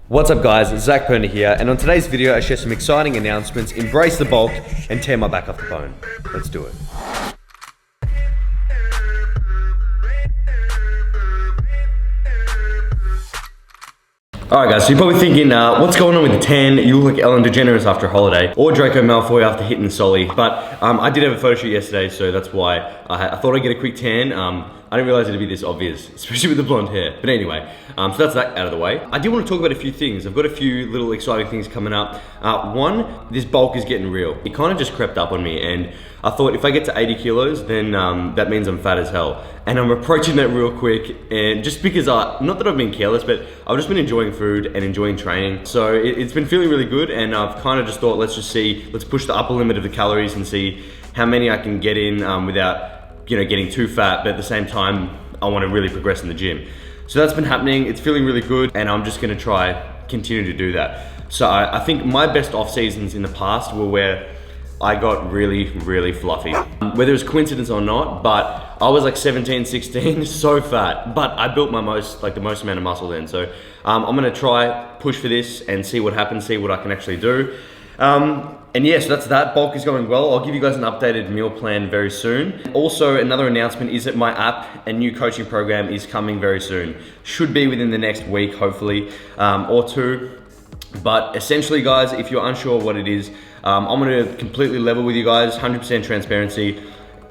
What's up guys, it's Zac Perna here, and on today's video I share some exciting announcements, embrace the bulk, and tear my back off the bone. Let's do it. Alright guys, so you're probably thinking, what's going on with the tan? You look like Ellen DeGeneres after a holiday, or Draco Malfoy after hitting Solly. But I did have a photo shoot yesterday, so that's why I thought I'd get a quick tan. I didn't realize it'd be this obvious, especially with the blonde hair. But anyway, so that's that out of the way. I do want to talk about a few things. I've got a few little exciting things coming up. One, this bulk is getting real. It kind of just crept up on me, and I thought if I get to 80 kilos, then that means I'm fat as hell. And I'm approaching that real quick, and just because not that I've been careless, but I've just been enjoying food and enjoying training. So it's been feeling really good, and I've kind of just thought, let's push the upper limit of the calories and see how many I can get in without getting too fat, but at the same time, I want to really progress in the gym. So that's been happening, it's feeling really good, and I'm just gonna continue to do that. So I think my best off seasons in the past were where I got really, really fluffy. Whether it's coincidence or not, but I was like 17, 16, so fat, but I built the most amount of muscle then. So I'm gonna push for this and see what happens, see what I can actually do. And yeah, so that's that. Bulk is going well. I'll give you guys an updated meal plan very soon. Also, another announcement is that my app and new coaching program is coming very soon. Should be within the next week, hopefully, or two. But essentially, guys, if you're unsure what it is, I'm gonna completely level with you guys, 100% transparency.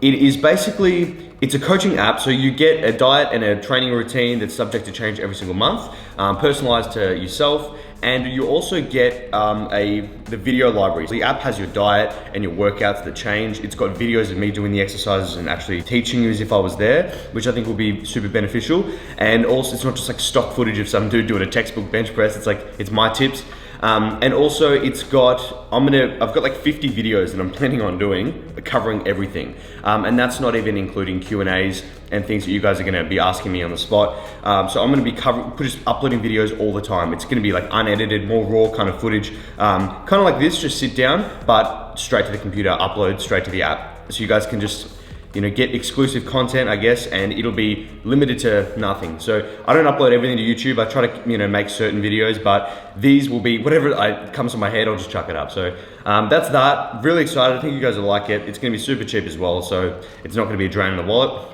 It is basically, it's a coaching app, so you get a diet and a training routine that's subject to change every single month, personalized to yourself, and you also get the video library. So the app has your diet and your workouts that change. It's got videos of me doing the exercises and actually teaching you as if I was there, which I think will be super beneficial. And also, it's not just like stock footage of some dude doing a textbook bench press. It's my tips. And also I've got like 50 videos that I'm planning on doing, covering everything. And that's not even including Q&As and things that you guys are gonna be asking me on the spot. So I'm gonna be just uploading videos all the time. It's gonna be like unedited, more raw kind of footage. Kind of like this, just sit down, but straight to the computer, upload straight to the app. So you guys can just get exclusive content, I guess, and it'll be limited to nothing. So I don't upload everything to YouTube. I try to, make certain videos, but these will be, whatever comes to my head, I'll just chuck it up. So that's that. Really excited. I think you guys will like it. It's gonna be super cheap as well, so it's not gonna be a drain on the wallet.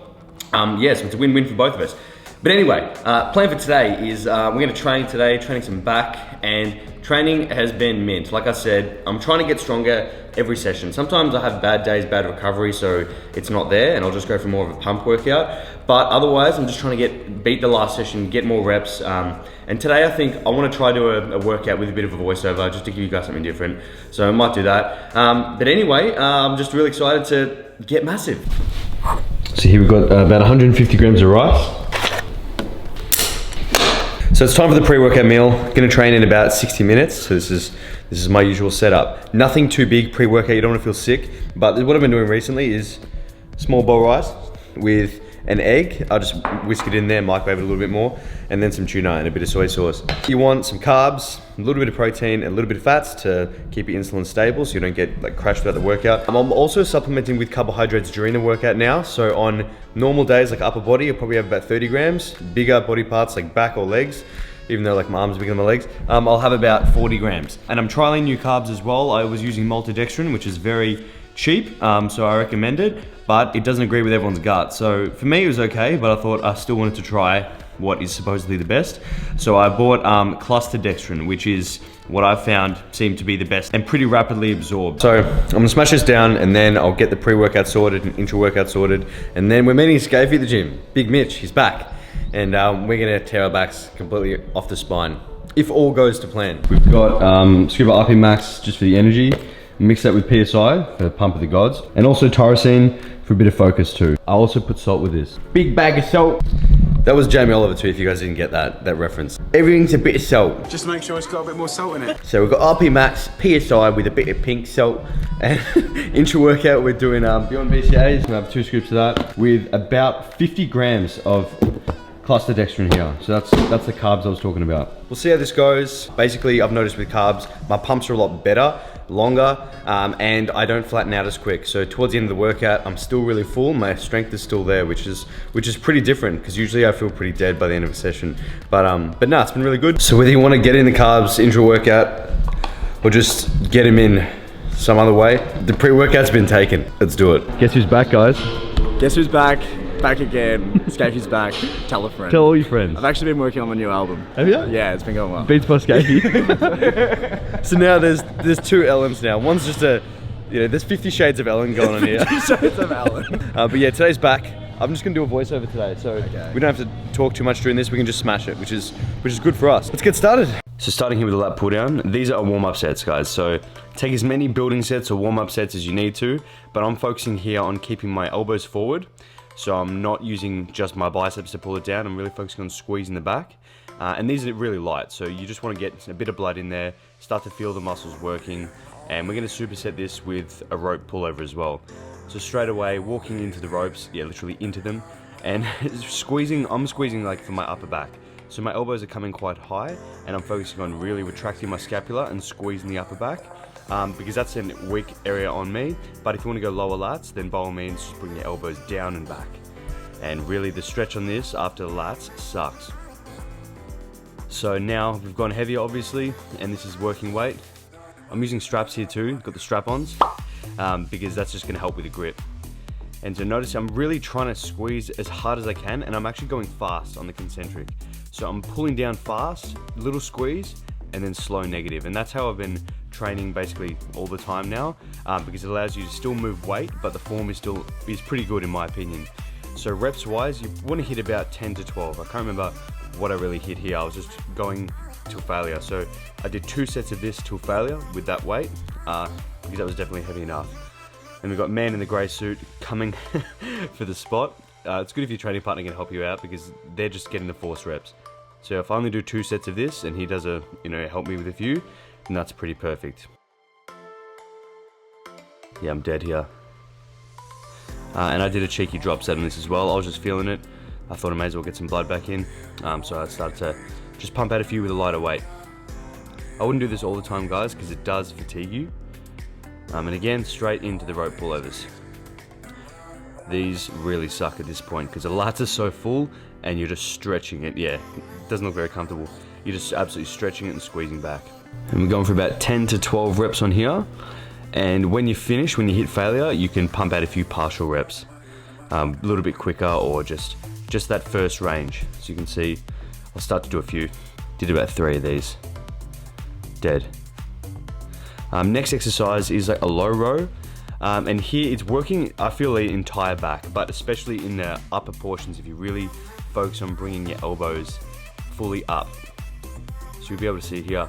Yeah, so it's a win-win for both of us. But anyway, plan for today is we're gonna train today, training some back, and training has been mint. Like I said, I'm trying to get stronger every session. Sometimes I have bad days, bad recovery, so it's not there, and I'll just go for more of a pump workout. But otherwise, I'm just trying to beat the last session, get more reps. And today I think I wanna try do a workout with a bit of a voiceover, just to give you guys something different. So I might do that. But anyway, I'm just really excited to get massive. So here we've got about 150 grams of rice. So it's time for the pre-workout meal. Gonna train in about 60 minutes. So this is my usual setup. Nothing too big pre-workout, you don't wanna feel sick. But what I've been doing recently is small bowl rice with an egg. I'll just whisk it in there, microwave it a little bit more, and then some tuna and a bit of soy sauce. You want some carbs, a little bit of protein, and a little bit of fats to keep your insulin stable so you don't get crashed throughout the workout. I'm also supplementing with carbohydrates during the workout now. So on normal days, like upper body, you'll probably have about 30 grams. Bigger body parts like back or legs, even though like my arms are bigger than my legs, I'll have about 40 grams. And I'm trialing new carbs as well. I was using maltodextrin, which is very cheap, so I recommend it, but it doesn't agree with everyone's gut. So for me, it was okay, but I thought I still wanted to try what is supposedly the best. So I bought cluster dextrin, which is what I've found seemed to be the best and pretty rapidly absorbed. So I'm gonna smash this down, and then I'll get the pre-workout sorted and intra-workout sorted, and then we're meeting Scafey at the gym. Big Mitch, he's back. And we're gonna tear our backs completely off the spine, if all goes to plan. We've got Scuba RP Max just for the energy, mix that with PSI for the pump of the gods, and also tyrosine for a bit of focus too. I also put salt with this. Big bag of salt. That was Jamie Oliver too, if you guys didn't get that reference. Everything's a bit of salt. Just make sure it's got a bit more salt in it. So we've got RP Max, PSI with a bit of pink salt, and intra-workout we're doing Beyond BCAAs. We have 2 scoops of that with about 50 grams of plus the dextrin here. So that's the carbs I was talking about. We'll see how this goes. Basically, I've noticed with carbs, my pumps are a lot better, longer, and I don't flatten out as quick. So towards the end of the workout, I'm still really full. My strength is still there, which is pretty different, because usually I feel pretty dead by the end of a session. But no, it's been really good. So whether you want to get in the carbs into a workout or just get them in some other way, the pre-workout's been taken. Let's do it. Guess who's back, guys? Guess who's back? Back again. Scapey's back. Tell a friend. Tell all your friends. I've actually been working on my new album. Have you? Yeah, it's been going well. Beats by Scapey. So now there's two Ellens now. One's just there's 50 shades of Ellen going on here. 50 shades of Ellen. But yeah, today's back. I'm just gonna do a voiceover today, so we don't have to talk too much during this. We can just smash it, which is good for us. Let's get started. So starting here with a lat pull down, these are warm-up sets, guys. So take as many building sets or warm-up sets as you need to, but I'm focusing here on keeping my elbows forward. So I'm not using just my biceps to pull it down. I'm really focusing on squeezing the back. And these are really light, so you just want to get a bit of blood in there, start to feel the muscles working, and we're going to superset this with a rope pullover as well. So straight away, walking into the ropes, yeah, literally into them, and squeezing, I'm squeezing like from my upper back. So my elbows are coming quite high, and I'm focusing on really retracting my scapula and squeezing the upper back, because that's a weak area on me. But if you want to go lower lats, then by all means, just bring your elbows down and back. And really the stretch on this after the lats sucks. So now we've gone heavier, obviously, and this is working weight. I'm using straps here too, got the strap-ons, because that's just gonna help with the grip. And so notice I'm really trying to squeeze as hard as I can, and I'm actually going fast on the concentric. So I'm pulling down fast, little squeeze, and then slow negative. And that's how I've been training basically all the time now, because it allows you to still move weight, but the form is pretty good in my opinion. So reps wise, you want to hit about 10 to 12. I can't remember what I really hit here. I was just going till failure. So I did 2 sets of this till failure with that weight, because that was definitely heavy enough. And we've got man in the grey suit coming for the spot. It's good if your training partner can help you out, because they're just getting the force reps. So if I only do 2 sets of this and he does help me with a few, then that's pretty perfect. Yeah, I'm dead here. And I did a cheeky drop set on this as well. I was just feeling it. I thought I may as well get some blood back in. So I started to just pump out a few with a lighter weight. I wouldn't do this all the time, guys, because it does fatigue you. And again, straight into the rope pullovers. These really suck at this point, because the lats are so full and you're just stretching it. Yeah, it doesn't look very comfortable. You're just absolutely stretching it and squeezing back. And we're going for about 10 to 12 reps on here. And when you finish, when you hit failure, you can pump out a few partial reps. A little bit quicker, or just that first range. So you can see, I'll start to do a few. Did about 3 of these. Dead. Next exercise is like a low row. And here it's working, I feel, the entire back, but especially in the upper portions, if you really focus on bringing your elbows fully up. So you'll be able to see here,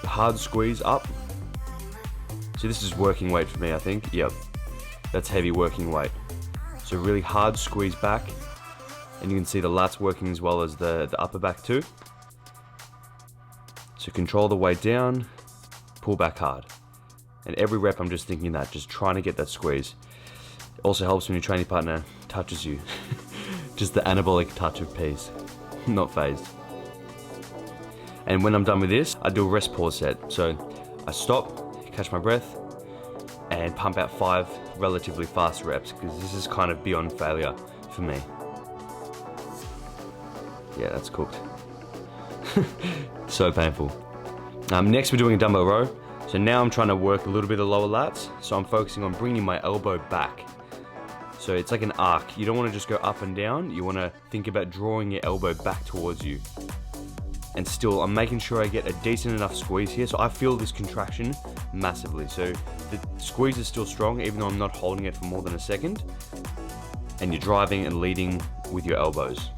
hard squeeze up. So this is working weight for me, I think. Yep, that's heavy working weight. So really hard squeeze back, and you can see the lats working as well as the upper back too. So control the weight down, pull back hard. And every rep I'm just thinking that, just trying to get that squeeze. It also helps when your training partner touches you. Just the anabolic touch of peace, not phased. And when I'm done with this, I do a rest pause set. So I stop, catch my breath, and pump out 5 relatively fast reps, because this is kind of beyond failure for me. Yeah, that's cooked. So painful. Next we're doing a dumbbell row. So now I'm trying to work a little bit of lower lats. So I'm focusing on bringing my elbow back. So it's like an arc. You don't want to just go up and down. You want to think about drawing your elbow back towards you. And still, I'm making sure I get a decent enough squeeze here. So I feel this contraction massively. So the squeeze is still strong, even though I'm not holding it for more than a second. And you're driving and leading with your elbows.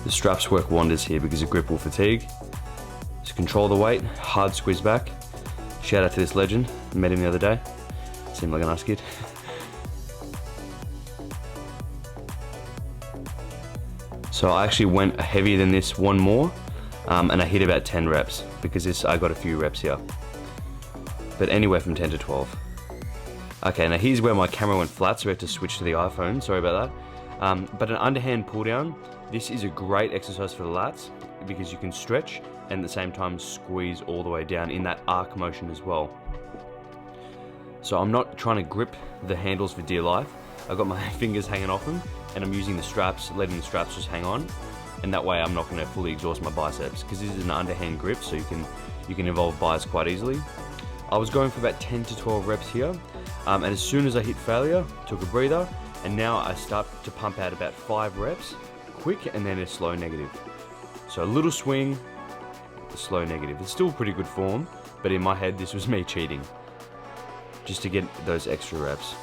The straps work wonders here because the grip will fatigue. So control the weight, hard squeeze back. Shout out to this legend, met him the other day. Seemed like a nice kid. So I actually went heavier than this, one more, and I hit about 10 reps because I got a few reps here. But anywhere from 10 to 12. Okay, now here's where my camera went flat, so we have to switch to the iPhone. Sorry about that. But an underhand pull down, this is a great exercise for the lats because you can stretch and at the same time squeeze all the way down in that arc motion as well. So I'm not trying to grip the handles for dear life. I've got my fingers hanging off them and I'm using the straps, letting the straps just hang on. And that way I'm not going to fully exhaust my biceps because this is an underhand grip, so you can involve biceps quite easily. I was going for about 10 to 12 reps here. And as soon as I hit failure, took a breather, and now I start to pump out about 5 reps, quick, and then a slow negative. So a little swing, a slow negative. It's still pretty good form, but in my head, this was me cheating, just to get those extra reps.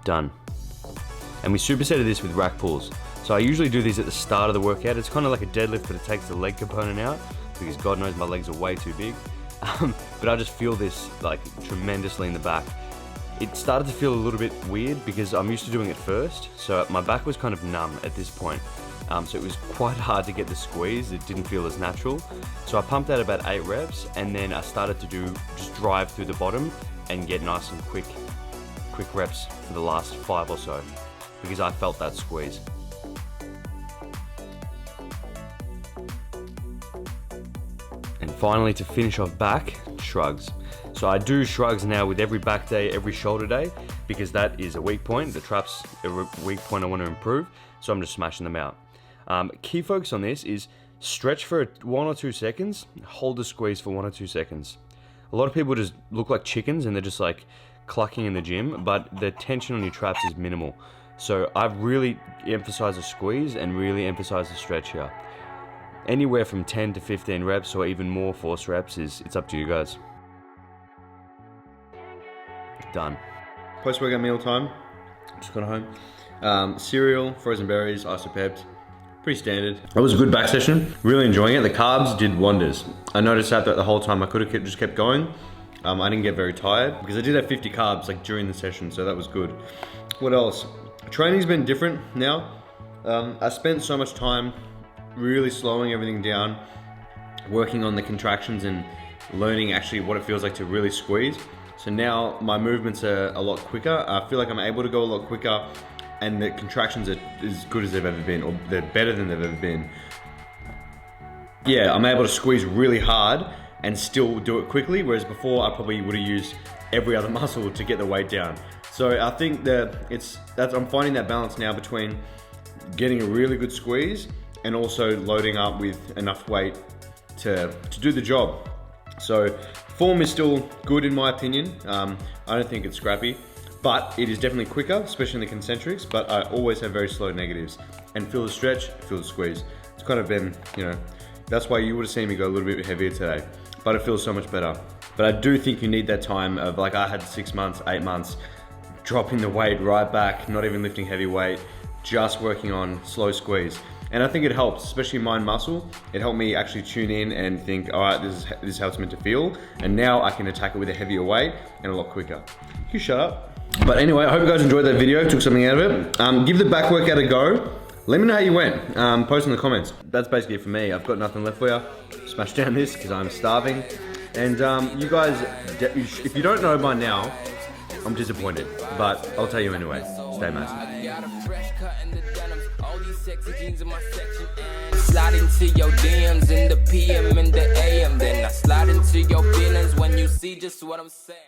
Done. And we supersetted this with rack pulls. So I usually do these at the start of the workout. It's kind of like a deadlift, but it takes the leg component out, because God knows my legs are way too big. But I just feel this like tremendously in the back. It started to feel a little bit weird because I'm used to doing it first, so my back was kind of numb at this point. So it was quite hard to get the squeeze. It didn't feel as natural. So I pumped out about 8 reps, and then I started to just drive through the bottom and get nice and quick reps for the last 5 or so, because I felt that squeeze. And finally, to finish off back, shrugs. So I do shrugs now with every back day, every shoulder day, because that is a weak point. The traps are a weak point I want to improve, so I'm just smashing them out. Key focus on this is stretch for 1 or 2 seconds, hold the squeeze for 1 or 2 seconds. A lot of people just look like chickens and they're just like clucking in the gym, but the tension on your traps is minimal. So I've really emphasized the squeeze and really emphasized the stretch here. Anywhere from 10 to 15 reps or even more force reps it's up to you guys. Done. Post-workout meal time. Just got home. Cereal, frozen berries, isopept. Pretty standard. It was a good back session. Really enjoying it. The carbs did wonders. I noticed that the whole time I could have just kept going. I didn't get very tired because I did have 50 carbs like during the session, so that was good. What else? Training's been different now. I spent so much time really slowing everything down, working on the contractions and learning actually what it feels like to really squeeze. So now my movements are a lot quicker. I feel like I'm able to go a lot quicker, and the contractions are as good as they've ever been, or they're better than they've ever been. Yeah, I'm able to squeeze really hard and still do it quickly, whereas before I probably would have used every other muscle to get the weight down. So I think that I'm finding that balance now between getting a really good squeeze and also loading up with enough weight to do the job. So form is still good in my opinion. I don't think it's scrappy, but it is definitely quicker, especially in the concentrics, but I always have very slow negatives. And feel the stretch, feel the squeeze. It's kind of been, that's why you would have seen me go a little bit heavier today, but it feels so much better. But I do think you need that time of, like I had 6 months, 8 months, dropping the weight right back, not even lifting heavy weight, just working on slow squeeze. And I think it helps, especially mind muscle. It helped me actually tune in and think, all right, this is how it's meant to feel. And now I can attack it with a heavier weight and a lot quicker. You shut up. But anyway, I hope you guys enjoyed that video, took something out of it. Give the back workout a go. Let me know how you went. Post in the comments. That's basically it for me. I've got nothing left for you. Smash down this because I'm starving. And you guys, if you don't know by now, I'm disappointed. But I'll tell you anyway. Stay massive. Slide into your DMs in the PM and the AM. Then I slide into your feelings when you see just what I'm saying.